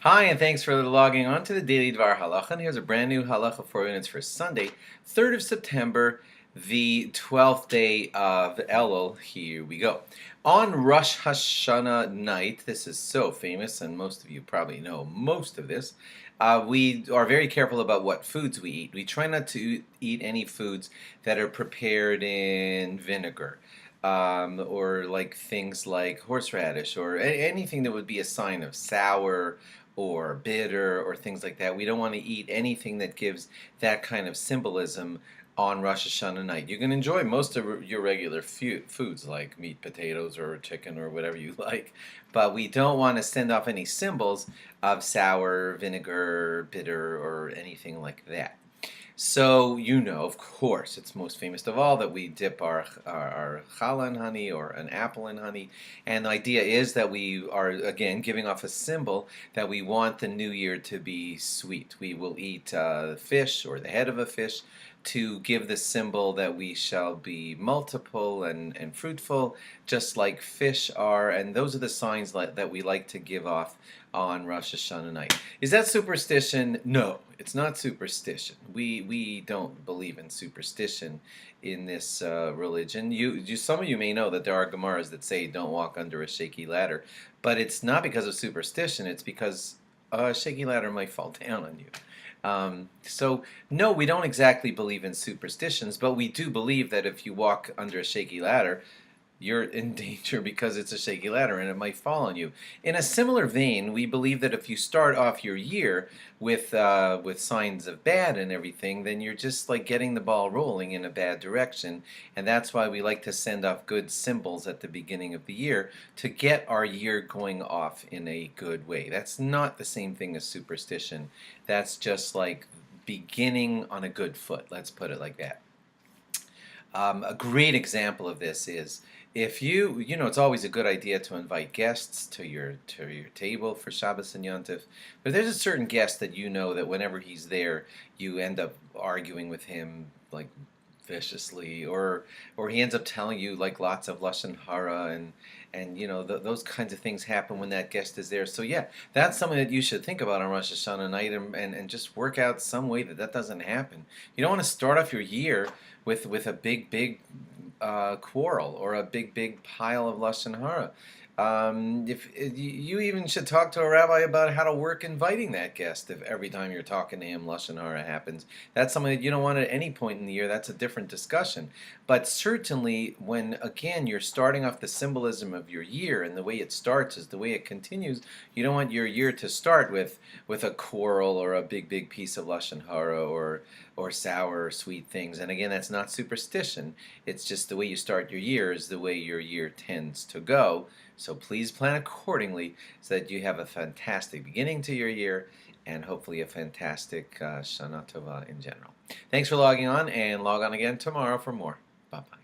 Hi, and thanks for logging on to the Daily DVAR Halacha. And here's a brand new Halacha for you, and it's for Sunday, 3rd of September, the 12th day of Elul. Here we go. On Rosh Hashanah night, this is so famous, and most of you probably know most of this. We are very careful about what foods we eat. We try not to eat any foods that are prepared in vinegar. Or like things like horseradish or anything that would be a sign of sour or bitter or things like that. We don't want to eat anything that gives that kind of symbolism on Rosh Hashanah night. You can enjoy most of your regular foods like meat, potatoes, or chicken, or whatever you like, but we don't want to send off any symbols of sour, vinegar, bitter, or anything like that. So you know, of course, it's most famous of all that we dip our challah in honey or an apple in honey. And the idea is that we are, again, giving off a symbol that we want the new year to be sweet. We will eat fish or the head of a fish to give the symbol that we shall be multiple and fruitful, just like fish are. And those are the signs that we like to give off on Rosh Hashanah night. Is that superstition? No, it's not superstition. We don't believe in superstition in this religion. Some of you may know that there are Gemaras that say don't walk under a shaky ladder, but it's not because of superstition. It's because a shaky ladder might fall down on you. So no, we don't exactly believe in superstitions, but we do believe that if you walk under a shaky ladder, you're in danger because it's a shaky ladder and it might fall on you. In a similar vein, we believe that if you start off your year with signs of bad and everything, then you're just like getting the ball rolling in a bad direction, and that's why we like to send off good symbols at the beginning of the year to get our year going off in a good way. That's not the same thing as superstition. That's just like beginning on a good foot. Let's put it like that. A great example of this is if it's always a good idea to invite guests to your table for Shabbos and Yontif. But there's a certain guest that you know that whenever he's there, you end up arguing with him like viciously, or he ends up telling you like lots of lashon hara, and those kinds of things happen when that guest is there. So yeah, that's something that you should think about on Rosh Hashanah night, and just work out some way that doesn't happen. You don't want to start off your year with a big quarrel or a big pile of lashon hara. If you even should talk to a rabbi about how to work inviting that guest. If every time you're talking to him, lashon hara happens, that's something that you don't want at any point in the year. That's a different discussion. But certainly, when again you're starting off the symbolism of your year, and the way it starts is the way it continues. You don't want your year to start with a quarrel or a big piece of lashon hara or sour or sweet things. And again, that's not superstition. It's just the way you start your year is the way your year tends to go. So please plan accordingly so that you have a fantastic beginning to your year and hopefully a fantastic Shana Tova in general. Thanks for logging on, and log on again tomorrow for more. Bye-bye.